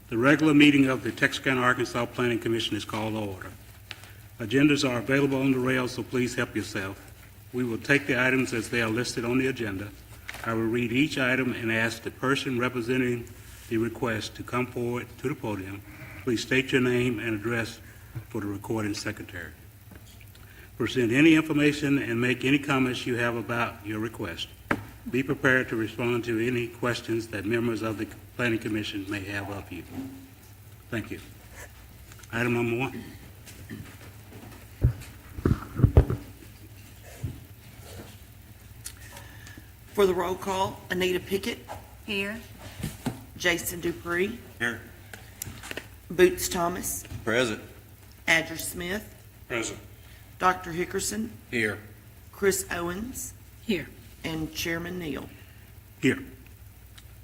The regular meeting of the Texarkana, Arkansas Planning Commission is called to order. Agendas are available on the rail, so please help yourself. We will take the items as they are listed on the agenda. I will read each item and ask the person representing the request to come forward to the podium. Please state your name and address for the recording secretary. Present any information and make any comments you have about your request. Be prepared to respond to any questions that members of the Planning Commission may have of you. Thank you. Item number 1. For the roll call, Anita Pickett, Here. Jason Dupree, Here. Boots Thomas, Present. Adger Smith, Present. Dr. Hickerson, Here. Chris Owens, Here. and Chairman Neal. Here.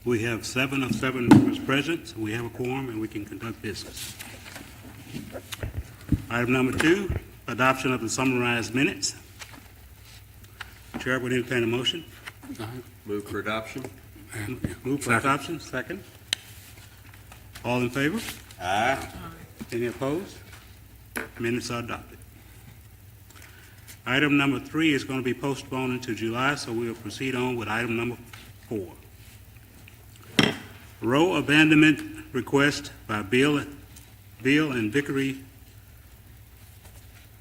We have 7 of 7 members present, so we have a quorum and we can conduct business. Item number 2, adoption of the summarized minutes. Chair would entertain a motion. Move for adoption. Move for adoption, second. All in favor? Aye. Any opposed? Minutes are adopted. Item number 3 is going to be postponed until July, so we will proceed on with item number 4. Row abandonment request by Bill and Vickery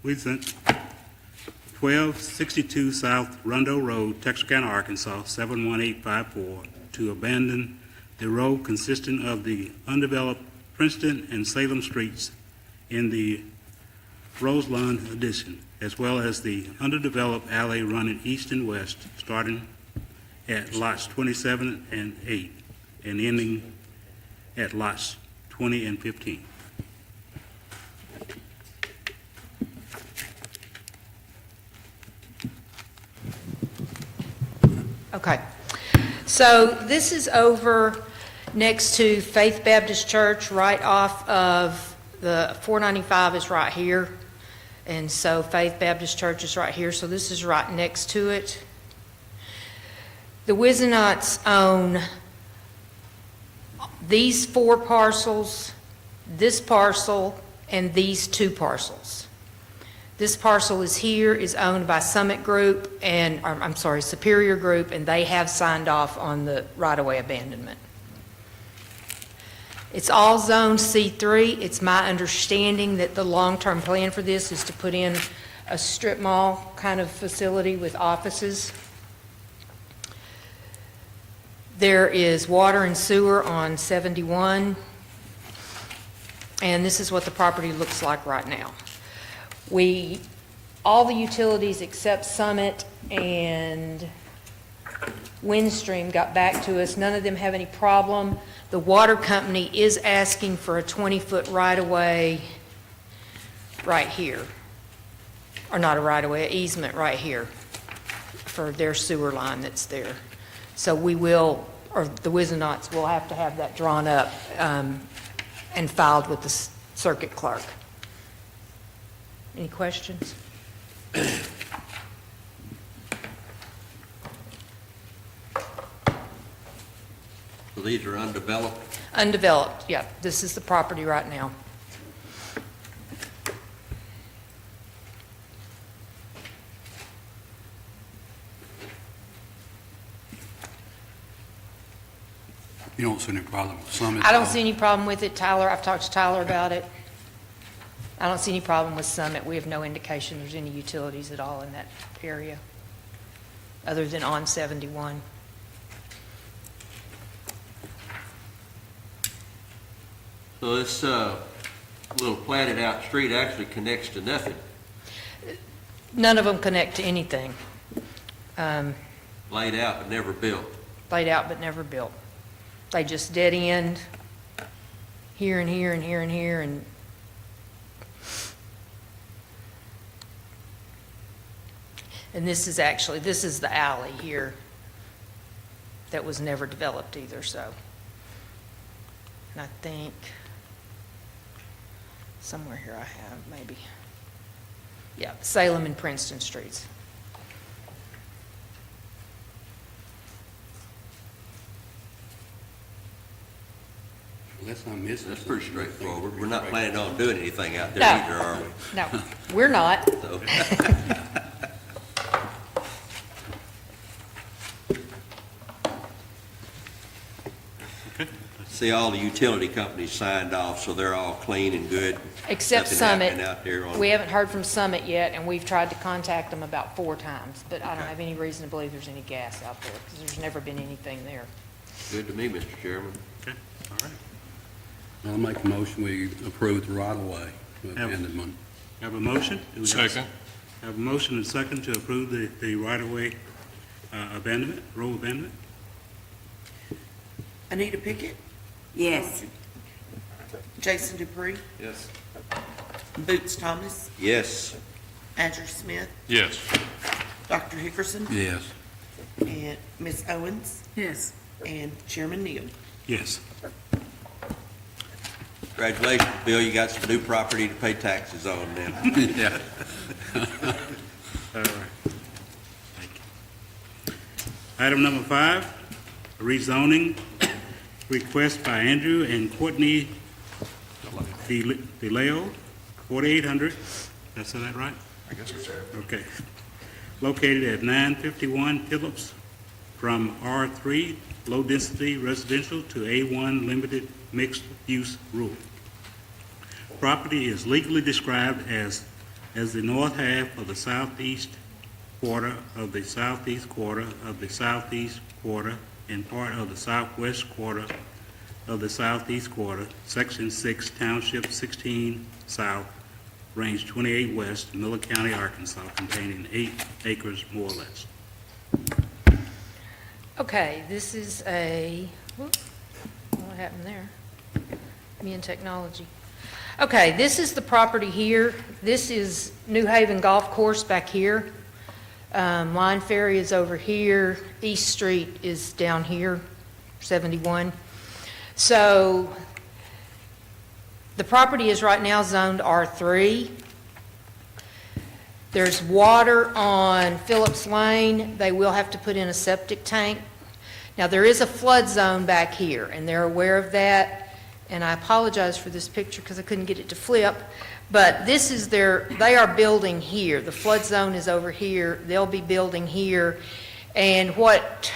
Wiesent, 1262 South Rondo Road, Texarkana, Arkansas, 71854, to abandon the road consisting of the undeveloped Princeton and Salem streets in the Roselawn addition, as well as the underdeveloped alley running east and west, starting at lots 27 and 8 and ending at lots 20 and 15. Okay, so this is over next to Faith Baptist Church, right off of the 495 is right here, and so Faith Baptist Church is right here, so this is right next to it. The Wiesenots own these 4 parcels, this parcel, and these 2 parcels. This parcel is here, is owned by Summit Group and, I'm sorry, Superior Group, and they have signed off on the right-of-way abandonment. It's all zoned C3. It's my understanding that the long-term plan for this is to put in a strip mall kind of facility with offices. There is water and sewer on 71, and this is what the property looks like right now. All the utilities except Summit and Windstream got back to us. None of them have any problem. The water company is asking for a 20-foot right-of-way right here. Or not a right-of-way, an easement right here for their sewer line that's there. So we will, or the Wiesenots will have to have that drawn up and filed with the circuit clerk. Any questions? So these are undeveloped. Undeveloped, yeah. This is the property right now. You don't see any problem with Summit? I don't see any problem with it, Tyler. I've talked to Tyler about it. I don't see any problem with Summit. We have no indication there's any utilities at all in that area, other than on 71. So this little platted out street actually connects to nothing. None of them connect to anything. Laid out but never built. Laid out but never built. They just dead end here and here and here and here, and this is the alley here that was never developed either, so. And I think somewhere here I have, maybe. Yeah, Salem and Princeton Streets. Unless I'm missing. That's pretty something, I think straightforward. it's We're not pretty planning on doing anything out there No. either, are we? No, we're not. So, Okay. see, all the utility companies signed off, so they're all clean and good. Except Nothing Summit. happening out there on. We haven't heard from Summit yet, and we've tried to contact them about 4 times, but I don't have any reason to believe there's any gas out there, because there's never been anything there. Good to me, Mr. Chairman. Okay, all right. I'll make a motion, we approve the right-of-way abandonment. Have a motion? Do we have- Second. Have a motion and second to approve the right-of-way abandonment, road abandonment? Anita Pickett, Yes. Jason Dupree, Yes. Boots Thomas, Yes, Adger Smith, Yes. Dr. Hickerson, Yes. and Ms. Owens, Yes. and Chairman Neal. Yes. congratulations, Bill, you got some new property to pay taxes on now. Yeah. All right. Thank you. Item number 5, rezoning request by Andrew and Courtney DeLeo, 4800, did I say that right? I guess so. Okay. Located at 951 Phillips, from R3 low-density residential to A1 limited mixed-use rule. Property is legally described as the north half of the southeast quarter of the southeast quarter of the southeast quarter and part of the southwest quarter of the southeast quarter, Section 6, Township 16 South, Range 28 West, Miller County, Arkansas, containing 8 acres more or less. Okay, this is what happened there? Me and technology. Okay, this is the property here. This is New Haven Golf Course back here. Line Ferry is over here. East Street is down here, 71. So the property is right now zoned R3. There's water on Phillips Lane. They will have to put in a septic tank. Now, there is a flood zone back here, and they're aware of that. And I apologize for this picture because I couldn't get it to flip. But this is they are building here. The flood zone is over here. They'll be building here. And what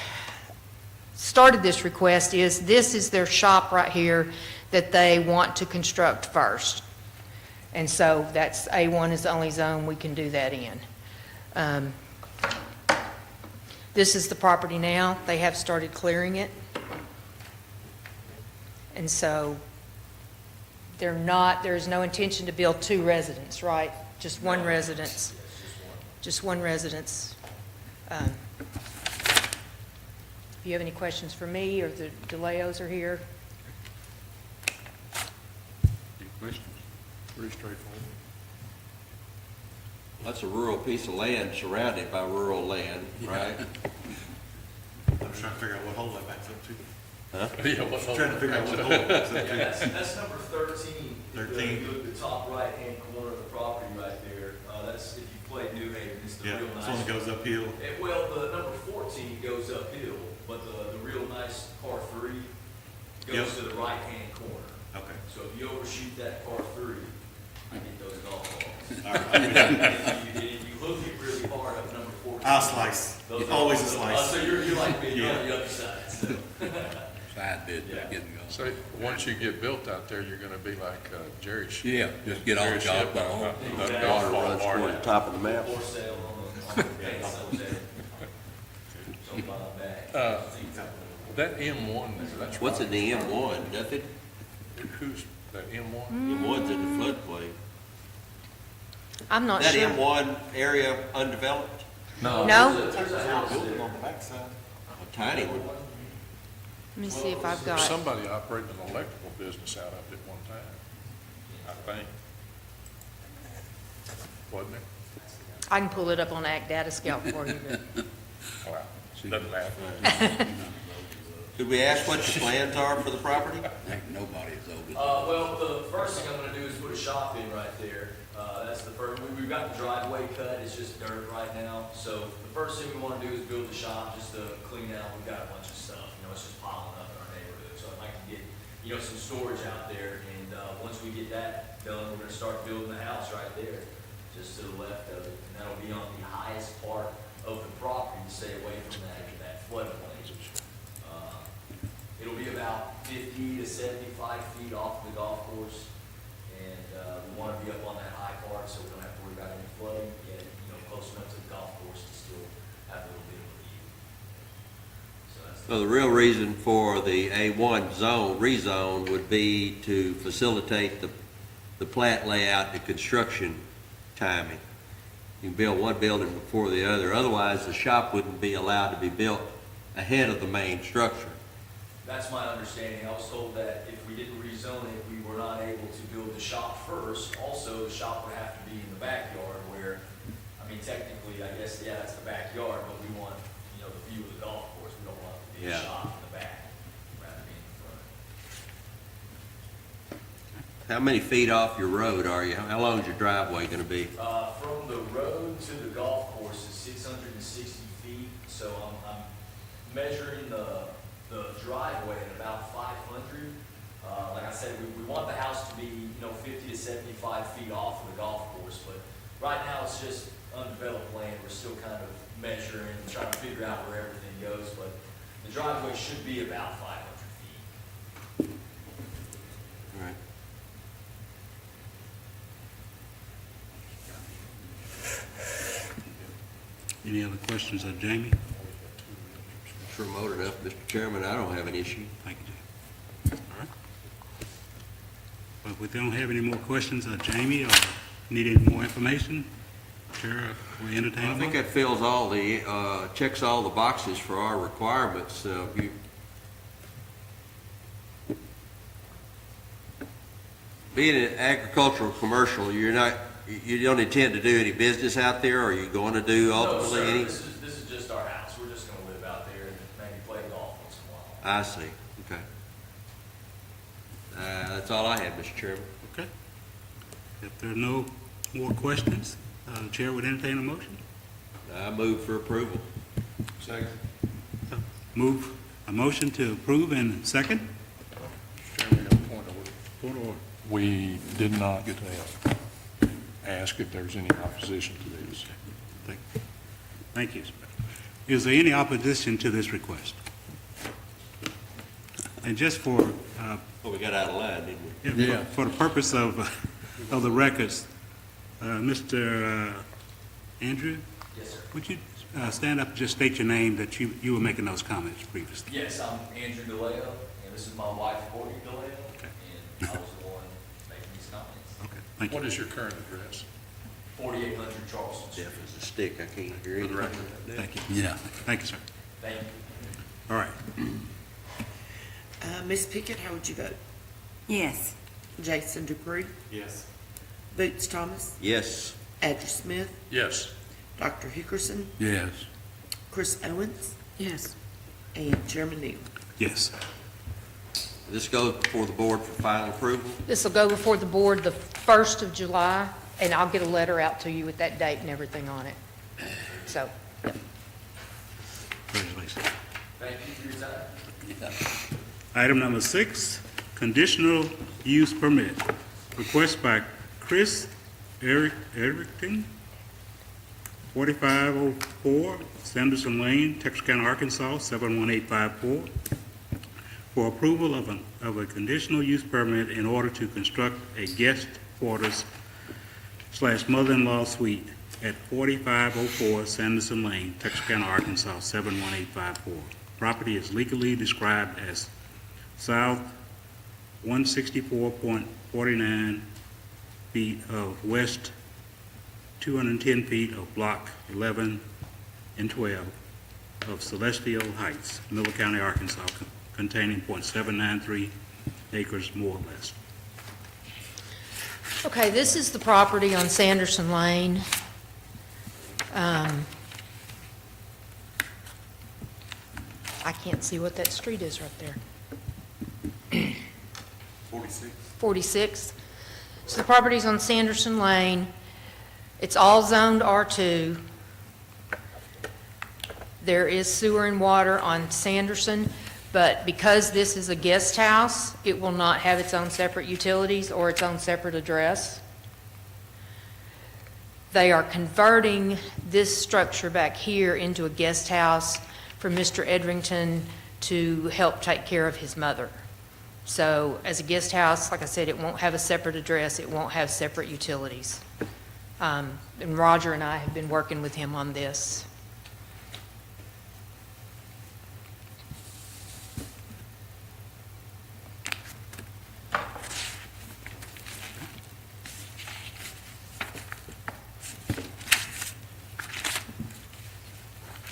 started this request is this is their shop right here that they want to construct first. And so that's, A1 is the only zone we can do that in. This is the property now. They have started clearing it. And so there's no intention to build 2 residents, right? Just one residence. Just one residence. If you have any questions for me, or the DeLeos are here. Any questions? Pretty straightforward. That's a rural piece of land surrounded by rural land, right? I'm just trying to figure out what hole that backs up to. Yeah, what's Trying to figure out what hole it backs up Yeah, to. that's number 13. If 13. you look at the top right-hand corner of the property right there, that's, if you play New Haven, it's the Yeah, real this nice. one goes uphill. Well, the number 14 goes uphill, but the real nice par 3 goes Yep. to the right-hand corner. Okay. So if you overshoot that par 3, you get those golf balls. All right. If you look it really hard up number 14. I'll slice. those are- Always a slice. So you're like me, you're Yeah. on the other side, so. Side bit, Yeah. getting going. So, once you get built out there, you're gonna be like Jerry. Yeah, just get on the golf ball. Exactly. Water runs toward the top of the map. For sale on the pants someday. So buy back. That M1 there, that's. What's in right. the M1? Nothing? Who's that M1? M1's in the floodplain. I'm not That sure. M1 area undeveloped? No? There's a house there. Building on the backside. A tiny one. Let me see if I've got, Somebody operated an electrical business out of it one time, I think. Wasn't it? I can pull it up on Act Data Scout for you, but Wow, doesn't matter. Could we ask what your plans are for the property? Ain't nobody is over. Well, the first thing I'm gonna do is put a shop in right there. That's the first, we've got the driveway cut, it's just dirt right now. So the first thing we wanna do is build the shop just to clean out, we've got a bunch of stuff, it's just piling up in our neighborhood. So I'd like to get, some storage out there. And, once we get that done, we're gonna start building the house right there, just to the left of it. And that'll be on the highest part of the property to stay away from that floodplain. It'll be about 50 to 75 feet off the golf course. And, we wanna be up on that high part so we don't have to worry about any flooding, yet, close enough to the golf course to still have a little bit of a view. So that's So the real reason for the A1 zone, rezone, would be to facilitate the plat layout, the construction timing. You can build one building before the other, otherwise the shop wouldn't be allowed to be built ahead of the main structure. That's my understanding. I was told that if we didn't rezone it, we were not able to build the shop first. Also, the shop would have to be in the backyard where, technically, I guess, yeah, that's the backyard, but we want, the view of the golf course. We don't want it to be a Yeah. shop in the back, rather than in the front. How many feet off your road are you? How long is your driveway gonna be? From the road to the golf course is 660 feet, so I'm measuring the driveway at about 500. Like I said, we want the house to be, 50 to 75 feet off of the golf course, but right now it's just undeveloped land. We're still kind of measuring, trying to figure out where everything goes, but the driveway should be about 500 feet. All right. Any other questions of Jamie? It's remote enough, Mr. Chairman, I don't have an issue. Thank you, Jamie. All right. Well, if we don't have any more questions of Jamie or need any more information, Chair, we entertain a I think motion. that fills all the, checks all the boxes for our requirements. Being an agricultural commercial, you don't intend to do any business out there, or are you going to do No, ultimately sir, any? this is just our house. We're just gonna live out there and maybe play golf once in a while. I see, okay. That's all I have, Mr. Chairman. Okay. If there are no more questions, the Chair would entertain a motion. I move for approval. Second. Move a motion to approve and second. Chairman, we have a point of order. Point of order. We did not ask if there's any opposition to this. Thank you. Is there any opposition to this request? And just for, Well, we got out of line, didn't we? for the purpose of the records, Mr. Andrew, Yes, sir. would you stand up and just state your name that you were making those comments previously? Yes, I'm Andrew DeLeo, and this is my wife Courtney DeLeo, Okay. and I was the one making these comments. Okay, thank you. What is your current address? 4800 Charleston Street. Deaf as a stick, I can't hear anything right now. Thank you. Yeah. Thank you, sir. Thank you. All right. Ms. Pickett, how would you vote? Yes. Jason Dupree, Yes. Boots Thomas, Yes, Adger Smith, Yes. Dr. Hickerson, Yes. Chris Owens, Yes. and Chairman Neal. Yes. this goes before the board for final approval. This will go before the board the 1st of July, and I'll get a letter out to you with that date and everything on it. So, Congratulations. Thank you for your time. Item number 6, conditional use permit. Request by Chris Erickton, 4504 Sanderson Lane, Texarkana, Arkansas, 71854, for approval of a conditional use permit in order to construct a guest quarters / mother-in-law suite at 4504 Sanderson Lane, Texarkana, Arkansas, 71854. Property is legally described as south 164.49 feet of west 210 feet of block 11 and 12 of Celestial Heights, Miller County, Arkansas, containing .793 acres more or less. okay, this is the property on Sanderson Lane. I can't see what that street is right there. 46. 46. So the property's on Sanderson Lane. It's all zoned R2. There is sewer and water on Sanderson, But because this is a guest house, it will not have its own separate utilities or its own separate address. They are converting this structure back here into a guest house for Mr. Edrington to help take care of his mother. So as a guest house, like I said, it won't have a separate address, it won't have separate utilities. And Roger and I have been working with him on this.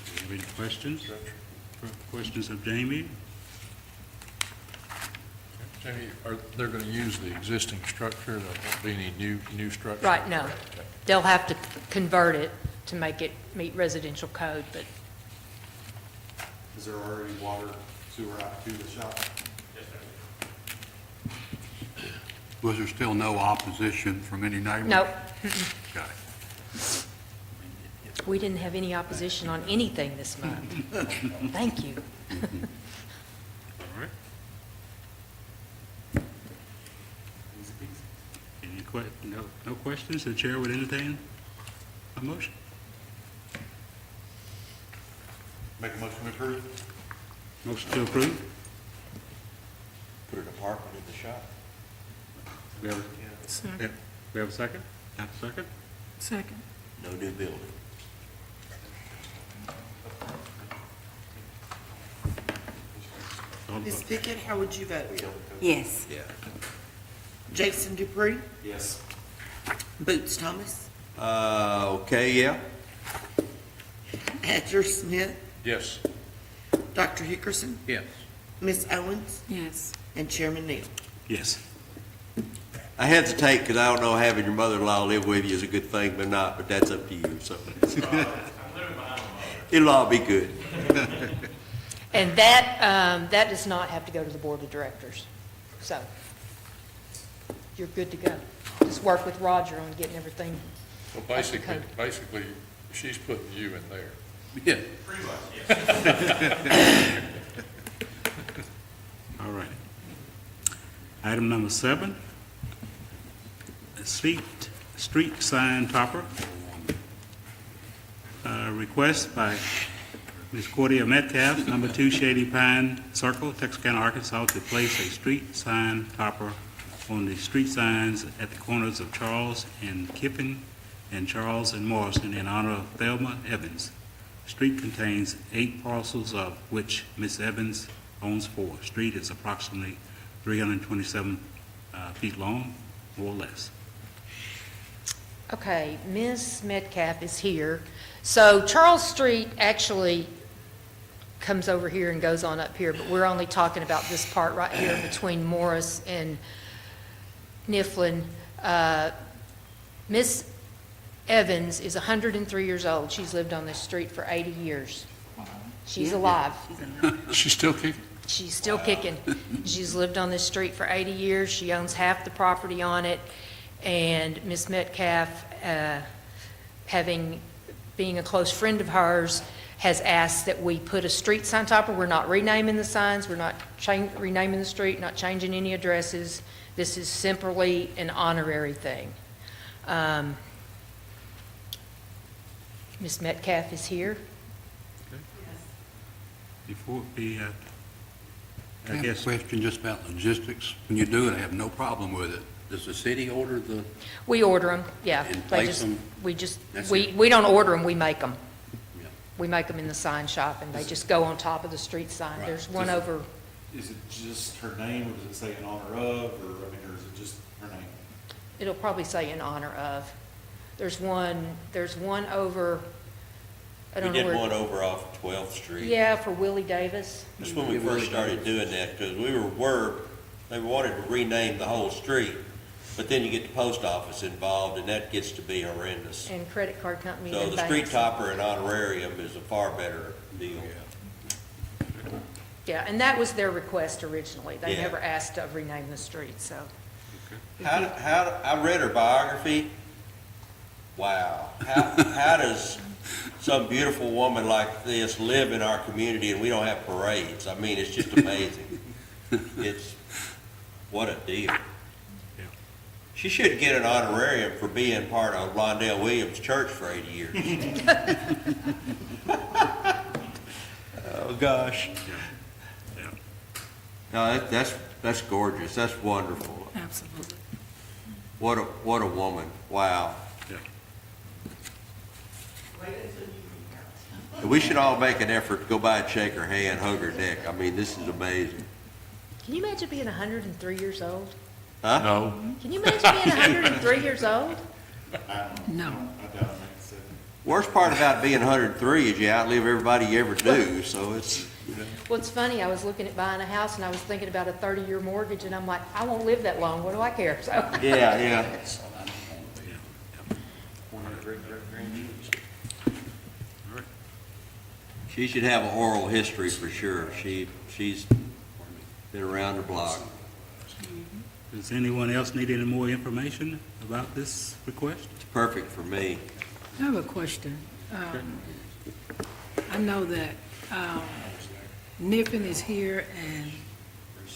Do you have any questions? Questions of Jamie? Jamie, are they going to use the existing structure? There won't be any new structure? Right, no. Okay. They'll have to convert it to make it meet residential code, but Is there already water, sewer out to the shop? Was there still no opposition from any neighbors? no, Okay. we didn't have any opposition on anything this month. Thank you. All right. Any no questions? The chair would entertain a motion. Make a motion to approve? Motion to approve. Put an apartment in the shop. We have we have a second? Have a second? Second. No new building. All Ms. vote. Pickett, how would you vote? Yes. Yeah. Jason Dupree? Yes. Boots Thomas? Okay, yeah. Hatcher Smith? Yes. Dr. Hickerson? Yes. Ms. Owens? Yes. And Chairman Neal. Yes. I hesitate because I don't know having your mother-in-law live with you is a good thing or not, but that's up to you, so. It'll all be good. And that does not have to go to the board of directors. So you're good to go. Just work with Roger on getting everything. Well, Up to code. basically, she's putting you in there. Yeah. All right. Item number 7, street sign topper. Request by Ms. Cordia Metcalf, number 2 Shady Pine Circle, Texarkana, Arkansas, to place a street sign topper on the street signs at the corners of Charles and Kippen and Charles and Morrison in honor of Thelma Evans. The street contains 8 parcels, of which Ms. Evans owns 4. Street is approximately 327 feet long, more or less. Okay, Ms. Metcalf is here. So Charles Street actually comes over here and goes on up here, but we're only talking about this part right here between Morris and Niflin. Ms. Evans is 103 years old. She's lived on this street for 80 years. She's alive. She's still kicking? She's still kicking. She's lived on this street for 80 years. She owns half the property on it. And Ms. Metcalf, being a close friend of hers, has asked that we put a street sign topper. We're not renaming the signs. We're not renaming the street, not changing any addresses. This is simply an honorary thing. Ms. Metcalf is here. Before we, I I have a guess, question just about logistics. When you do it, I have no problem with it. Does the city order the, We order them, yeah. And They place just- them? That's We it. we don't order them, we make them. Yeah. We make them in the sign shop, and they just go on top of the street sign. Right. There's one over, Is it just her name, or does it say in honor of, or, I mean, or is it just her name? it'll probably say in honor of. There's one over, I We don't know did where. one over off 12th Street. Yeah, for Willie Davis. That's when we first started doing that, because they wanted to rename the whole street, but then you get the post office involved, and that gets to be horrendous. And credit card company. So and the street banks. topper and honorarium is a far better deal. Yeah, and that was their request originally. They Yeah. never asked to rename the street, so. I read her biography, Wow. How does some beautiful woman like this live in our community and we don't have parades? I mean, it's just amazing. It's, what a deal. She should get an honorarium for being part of Londell Williams Church for 80 years. Oh, gosh. Yeah. No, that's gorgeous. That's wonderful. Absolutely. What a woman. Wow. Yeah. We should all make an effort to go by and shake her hand, hug her neck. I mean, this is amazing. Can you imagine being 103 years old? Huh? No, Can you imagine being 103 years old? No. I doubt it makes sense. Worst part about being 103 is you outlive everybody you ever do, so it's, you know. Well, it's funny, I was looking at buying a house and I was thinking about a 30-year mortgage and I'm like, I won't live that long, what do I care? So, Yeah. She should have an oral history for sure. She's been around the block. Does anyone else need any more information about this request? It's perfect for me. I have a question. I know that Niffen is here and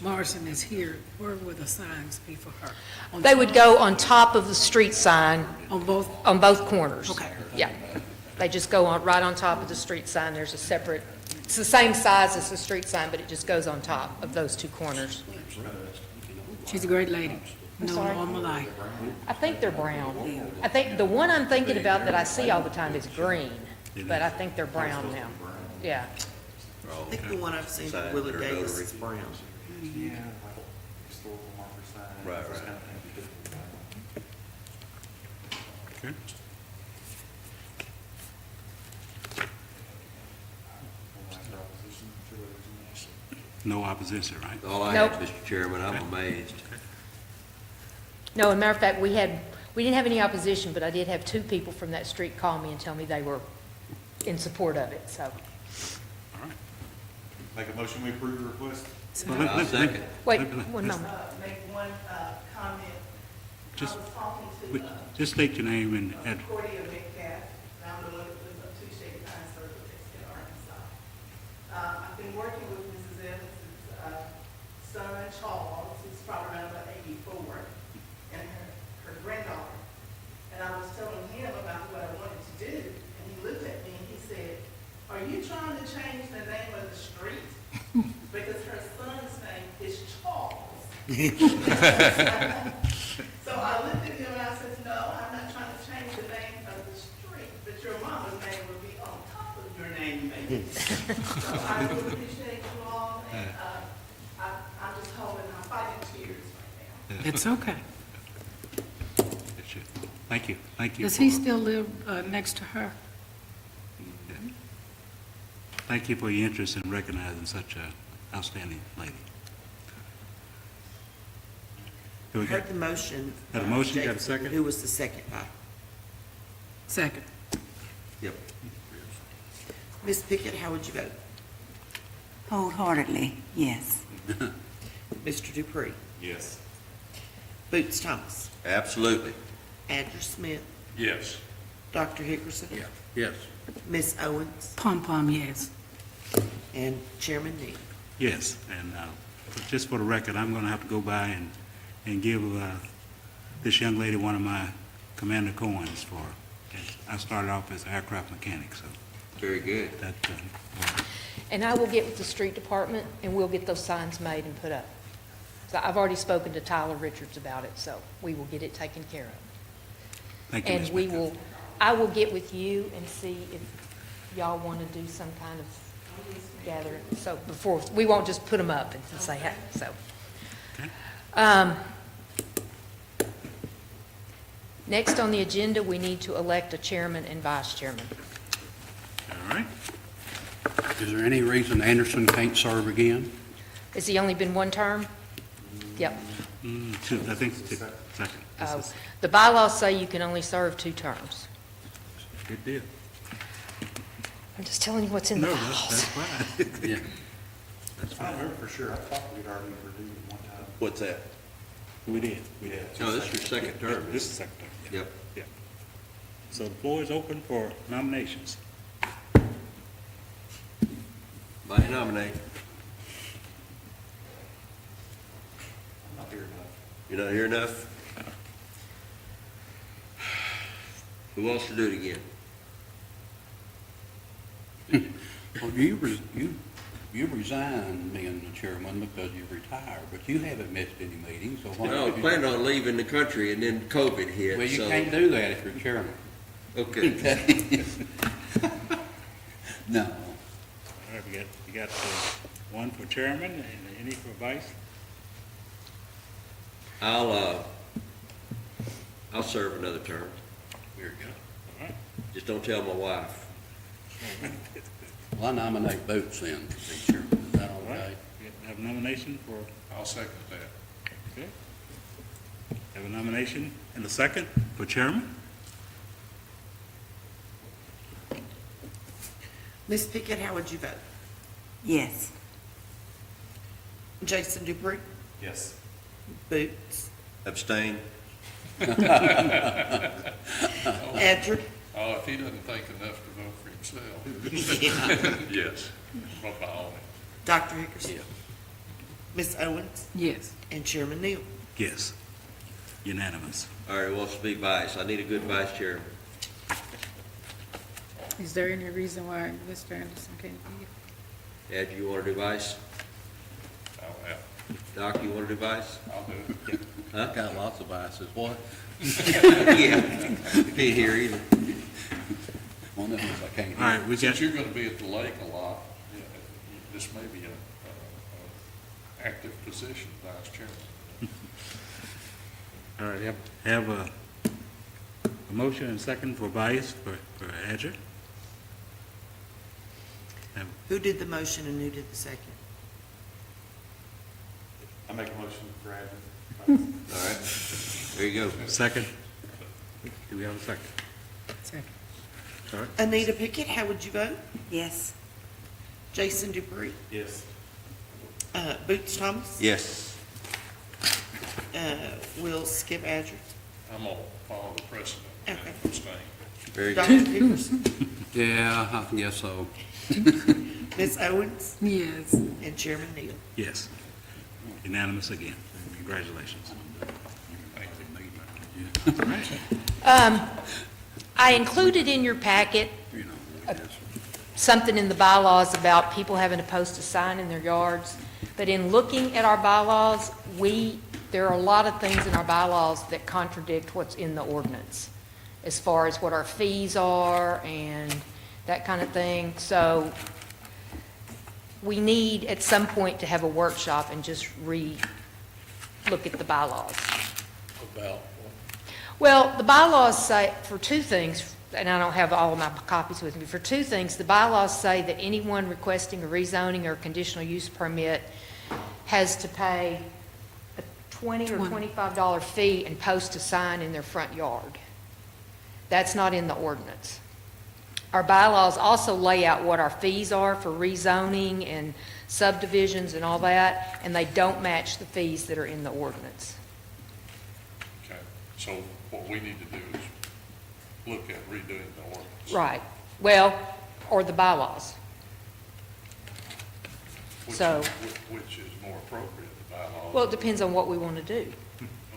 Morrison is here. Where would the signs be for her? On they would top? go on top of the street sign On both? on both corners. Okay. Yeah. They just go on, right on top of the street sign. There's a separate, it's the same size as the street sign, but it just goes on top of those two corners. She's a great lady. Known sorry? her all my life. I think they're brown. I think the one I'm thinking about that I see all the time is green, but I think they're brown now. Yeah. I think the one I've seen Signs for Willie that are Davis notary. is brown. Yeah, like historical marker signs. Right, those right. kind of things you could- Okay. No opposition, right? All I Nope. have, Mr. Chairman, I'm amazed. No, as a matter of fact, we didn't have any opposition, but I did have two people from that street call me and tell me they were in support of it, so. Make a motion, we approve the request. Well, let- I'll let- second. Wait, let- one let's- moment. Make one comment. Just- I was talking wait, to Just state your name and address. Cordia Metcalf, and I'm the one that lives up 2 Shady Pine Circle, in Arkansas. I've been working with Mrs. Evans' son, Charles, who's probably around about 84, and her granddaughter. And I was telling him about what I wanted to do, and he looked at me and he said, "Are you trying to change the name of the street? Because her son's name is Charles." So I looked at him and I said, "No, I'm not trying to change the name of the street, but your mama's name will be on top of your name, maybe." So I really appreciate you all, and I'm just hoping, I'm fighting tears right now. It's okay. Thank you, thank you. Does he for- still live next to her? Thank you for your interest in recognizing such an outstanding lady. Do we got- Heard the motion. Got a motion, got a Jacob, second? Who was the second by? Second. Yep. Ms. Pickett, how would you vote? Wholeheartedly, yes. Mr. Dupree? Yes. Boots Thomas? Absolutely. Andrew Smith? yes. Dr. Hickerson? Yes. Ms. Owens? Pom Pom, yes. And Chairman Neal? Yes, and just for the record, I'm going to have to go by and give this young lady one of my commander coins for, I started off as an aircraft mechanic, so Very good. that, And I will get with the street department and we'll get those signs made and put up. So I've already spoken to Tyler Richards about it, so we will get it taken care of. thank you, Ms. And we Metcalf. will, I will get with you and see if y'all want to do some kind of gathering. So before, we won't just put them up and say, hey, so. Okay. Next on the agenda, we need to elect a chairman and vice chairman. All right. Is there any reason Anderson can't serve again? Has he only been one term? Yep. Two, I think it's two. Second. This Oh, is the bylaws say you can only serve 2 terms. a good deal. I'm just telling you what's in the No, bylaws. that's fine. Yeah. I don't remember for sure. I thought we'd already renewed it one time. What's that? We did, we did. No, this is your second term. This is second term, yeah. Yep. Yeah. So the floor is open for nominations. Might nominate. I'm not here enough. You're not here enough? Who wants to do it again? Well, you resigned being the chairman because you retired, but you haven't missed any meetings, so why No, I don't was you? planning on leaving the country and then COVID hit, Well, you so. can't do that if you're chairman. Okay. No. All right, you got one for chairman and any for vice? I'll serve another term. Very good. All right. Just don't tell my wife. Well, I nominate Boots then to be chairman. Is that All right. okay? You have a nomination for, I'll second that. okay. Have a nomination and a second for chairman? Ms. Pickett, how would you vote? Yes. Jason Dupree? Yes. Boots? Abstain? Adger? Oh, if he doesn't think enough to vote for himself. Yes, by all means. Dr. Hickerson? Ms. Owens? Yes. And Chairman Neal? Yes. Unanimous. All right, who wants to be vice? I need a good vice chairman. Is there any reason why Mr. Anderson can't be here? Ed, you want to do vice? Doc, you want to do vice? I'll do it. I've got lots of vices. What? Yeah. Can't hear either. One of them is I can't All right, hear. we got, Since you're gonna be at the lake a lot, this may be an active position, vice chairman. all right, have a motion and second for vice for Adger. Who did the motion and who did the second? I make a motion for Adger. All right, there you go. Second. Do we have a second? Second. All right. Anita Pickett, how would you vote? Yes. Jason Dupree? Yes. Boots Thomas? Yes. We'll skip Adger. I'm gonna follow the precedent and Okay. abstain. Very Dr. good. Hickerson? Yeah, I guess so. Ms. Owens? Yes. And Chairman Neal? Yes. Unanimous again. Congratulations. I included in your packet You know, we just- something in the bylaws about people having to post a sign in their yards. But in looking at our bylaws, there are a lot of things in our bylaws that contradict what's in the ordinance, as far as what our fees are and that kind of thing. So we need, at some point, to have a workshop and just look at the bylaws. About, Well, the bylaws say, for two things, and I don't have all of my copies with me, for two things, the bylaws say that anyone requesting a rezoning or conditional use permit has to pay a $20 or $25 fee and post a sign in their front yard. That's not in the ordinance. Our bylaws also lay out what our fees are for rezoning and subdivisions and all that, and they don't match the fees that are in the ordinance. okay, so what we need to do is look at redoing the ordinance. Right. Well, or the bylaws. Which is more appropriate, the bylaws? Well, it depends on what we want to do.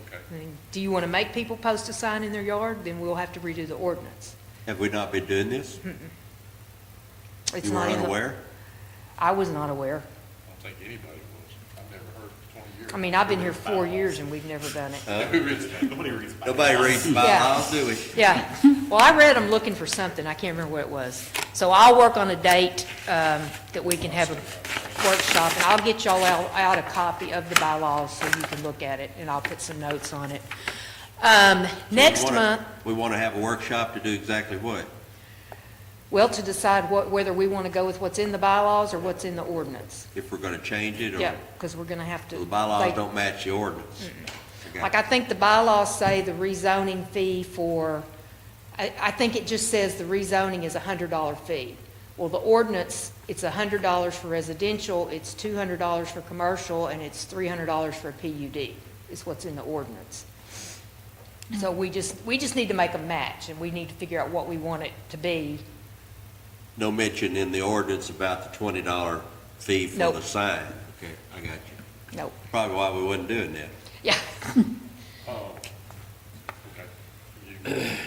Okay, I mean, do you want to make people post a sign in their yard? Then we'll have to redo the ordinance. Have we not been doing this? It's You were not in the- unaware? I was not aware. I don't think anybody was. I've never heard it in 20 years. I mean, I've been here 4 years and we've never done it. Nobody reads bylaws. Nobody reads the bylaws, do we? Yeah. Well, I read them looking for something. I can't remember what it was. So I'll work on a date that we can have a workshop, and I'll get y'all out a copy of the bylaws so you can look at it, and I'll put some notes on it. Next month, We want to have a workshop to do exactly what? well, to decide whether we want to go with what's in the bylaws or what's in the ordinance. If we're going to change it, or Yeah, because we're going to have to. the bylaws they- don't match the ordinance? Okay. Like, I think the bylaws say the rezoning fee for, I think it just says the rezoning is a $100 fee. Well, the ordinance, it's $100 for residential, it's $200 for commercial, and it's $300 for a PUD, is what's in the ordinance. So we just need to make a match, and we need to figure out what we want it to be. No mention in the ordinance about the $20 fee for Nope. the sign. Okay, I got you. Nope. Probably why we wasn't doing that. Yeah, Oh, okay.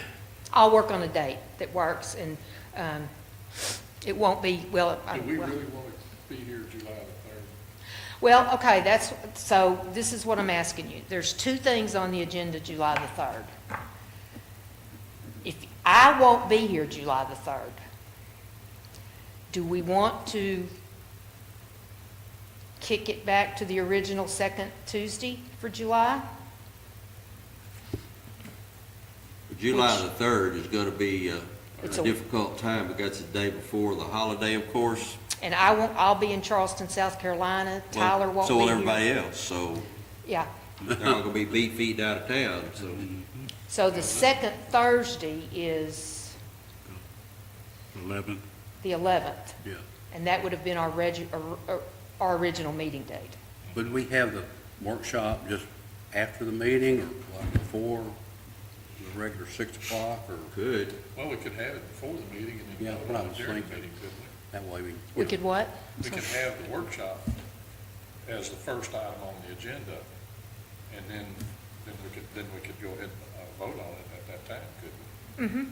I'll work on a date that works, and it won't be, well, Do we really want to be here July the 3rd? well, okay, so this is what I'm asking you. There's two things on the agenda July the 3rd. If I won't be here July the 3rd, do we want to kick it back to the original second Tuesday for July? July the 3rd is going to be a It's a- difficult time because it's the day before the holiday, of course. And I'll be in Charleston, South Carolina. Tyler won't be So will here. everybody else, so Yeah. they're all going to be beat feet out of town, so. So the second Thursday is 11, the 11th, Yeah. and that would have been our original meeting date. Would we have the workshop just after the meeting or like before the regular 6 o'clock or Good. Well, we could have it before the meeting and Yeah, then what vote I on it was during the thinking. meeting, couldn't we? that way we? We could what? We could have the workshop as the first item on the agenda, and then we could go ahead and vote on it at that time, couldn't we?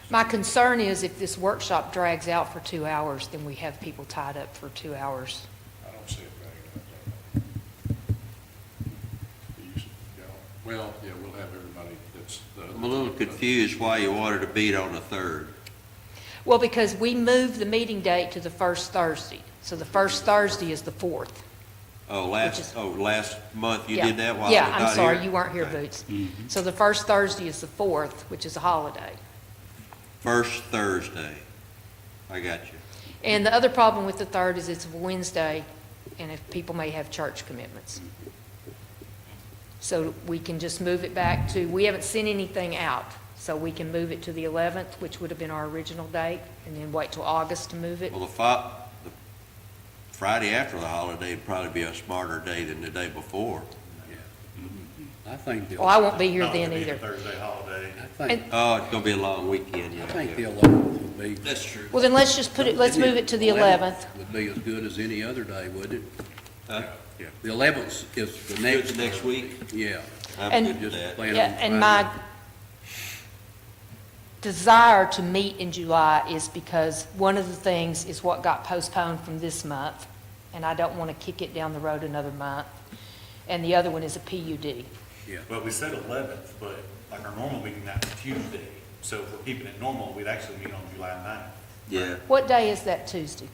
My concern is if this workshop drags out for 2 hours, then we have people tied up for 2 hours. I don't see it dragging out that long. Do you, y'all? Well, yeah, we'll have everybody that's the. I'm a little confused why you wanted to beat on the 3rd. Well, because we moved the meeting date to the first Thursday, so the first Thursday is the 4th. Oh, is- last month you Yeah. did that while I was Yeah, not I'm sorry, here? you weren't here, Okay. Boots. So the first Thursday is the 4th, which is a holiday. First Thursday. I got you. And the other problem with the 3rd is it's a Wednesday, and if people may have church commitments. So we can just move it back to, we haven't sent anything out, so we can move it to the 11th, which would have been our original date, and then wait till August to move it. Well, the Friday after the holiday would probably be a smarter day than the day before. I think the. Well, I won't be here Not to then be a either. Thursday holiday. I think, Oh, it's gonna be a long weekend, yeah. I think the yeah. 11th would be. That's true. Well, then let's just put it, let's move it to the 11th. Would be as good as any other day, wouldn't it? Huh? The 11th is the Good next. next week? Yeah. I'm And- good with Just that. plan Yeah, on and Friday. my desire to meet in July is because one of the things is what got postponed from this month, and I don't want to kick it down the road another month. And the other one is a PUD. Well, we said 11th, but like our normal meeting night is Tuesday. So if we're keeping it normal, we'd actually meet on July 9th. Yeah. What day is that Tuesday?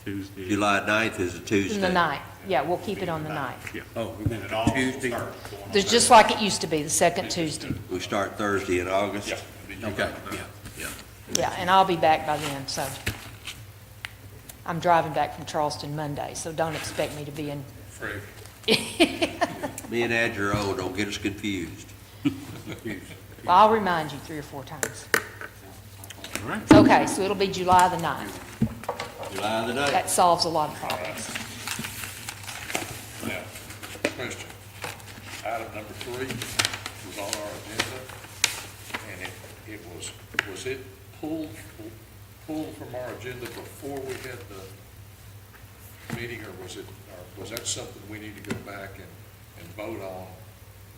Tuesday. July 9th is a Tuesday. The 9th. Yeah, we'll keep it on the 9th. Oh, we're And going then to August will Tuesday? start going on There's just Thursday. like it used to be, the second Tuesday. We start Thursday in August. Yeah. it'd be July Okay, the 3rd. yeah. Yeah, and I'll be back by then, so. I'm driving back from Charleston Monday, so don't expect me to be in. Fred, Me and Adger O, don't get us confused. Well, I'll remind you 3 or 4 times. All right. Okay, so it'll be July the 9th. July the 9th. That solves a lot of problems. now, question. Item number 3 was on our agenda, and it was it pulled from our agenda before we had the meeting, or was that something we need to go back and vote on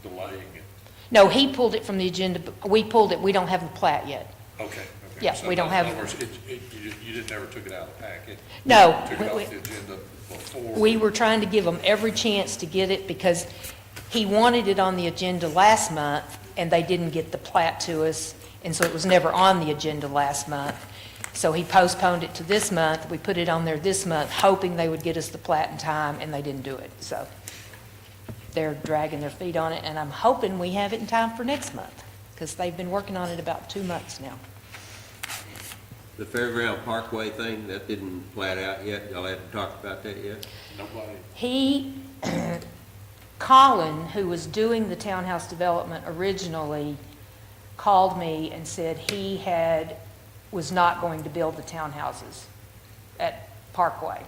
delaying it? No, he pulled it from the agenda, but we pulled it, we don't have the plat yet. Okay. Yeah, So we don't in have- other words, you didn't ever took it out of the packet? No, Took it off the agenda before? we were trying to give him every chance to get it because he wanted it on the agenda last month, and they didn't get the plat to us, and so it was never on the agenda last month. So he postponed it to this month. We put it on there this month, hoping they would get us the plat in time, and they didn't do it. So they're dragging their feet on it, and I'm hoping we have it in time for next month, because they've been working on it about 2 months now. The Fairground Parkway thing, that didn't plat out yet? Y'all hadn't talked about that yet? Nobody, He, Colin, who was doing the townhouse development originally, called me and said was not going to build the townhouses at Parkway.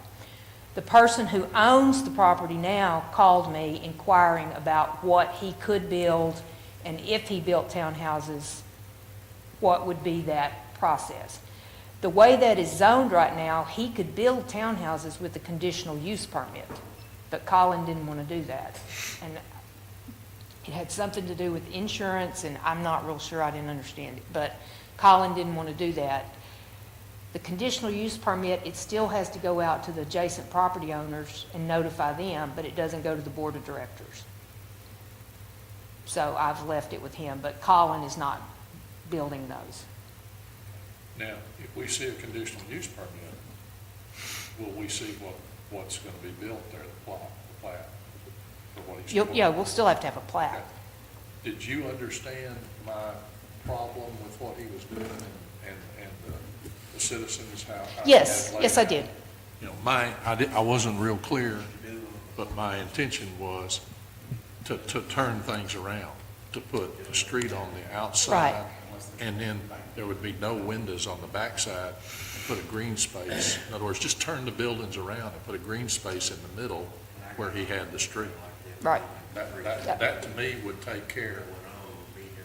The person who owns the property now called me inquiring about what he could build, and if he built townhouses, what would be that process. The way that is zoned right now, he could build townhouses with a conditional use permit, but Colin didn't want to do that. And it had something to do with insurance, and I'm not real sure, I didn't understand it, but Colin didn't want to do that. The conditional use permit, it still has to go out to the adjacent property owners and notify them, but it doesn't go to the board of directors. So I've left it with him, but Colin is not building those. Now, if we see a conditional use permit, will we see what's gonna be built there, the plat, or what he's doing? Yeah, we'll still have to have a plat. Did you understand my problem with what he was doing and the citizens, how? he Yes, had yes, I laid did. You know, I wasn't real clear, but my intention was to turn things around, to put the street on the outside. Right. And then there would be no windows on the backside, and put a green space. In other words, just turn the buildings around and put a green space in the middle where he had the street. Right. That to me would take care,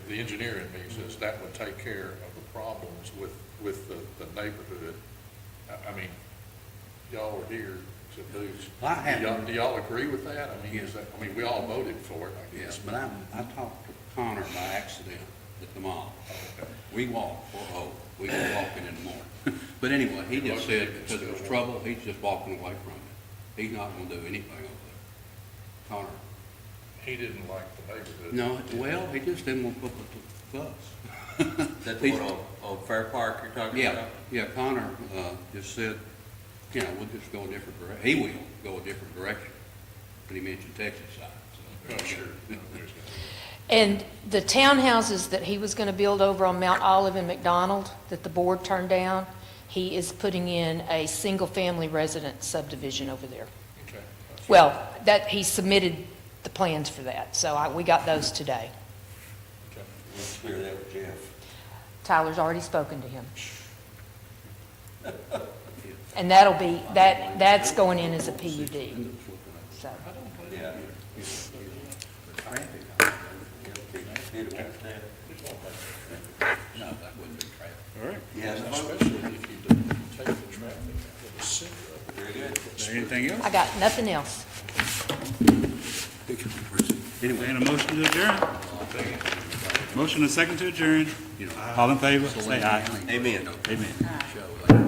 the engineer in me says that would take care of the problems with the neighborhood. I mean, y'all are here to do, do y'all agree with that? I mean, we all voted for it, I Yes, guess. but I talked to Connor by accident at the mall. We walked, we go walking in the morning. But anyway, he just said because it was trouble, he's just walking away from it. He's not gonna do anything over there. Connor, He didn't like the neighborhood. no, well, he just didn't want to put the fuss. Is that the one on Fair Park you're talking Yeah, about? yeah, Connor, just said, you know, we'll just go a different direction. He will go a different direction. But he mentioned Texas side, so. Oh, sure. No, there's- And the townhouses that he was going to build over on Mount Olive and McDonald, that the board turned down, he is putting in a single-family residence subdivision over there. Okay. Well, that, he submitted the plans for that, so we got those today. Okay. Let's clear that with Jeff. Tyler's already spoken to him. And that'll be, that's going in as a PUD, so. Yeah. No, that wouldn't be traffic. All right. Yeah, Especially if you take the traffic to the center of it. very good. Is there anything else? I got nothing else. Anyway, and a motion to adjourn? Motion and second to adjourn. All in favor, say aye. Amen. Amen. Show,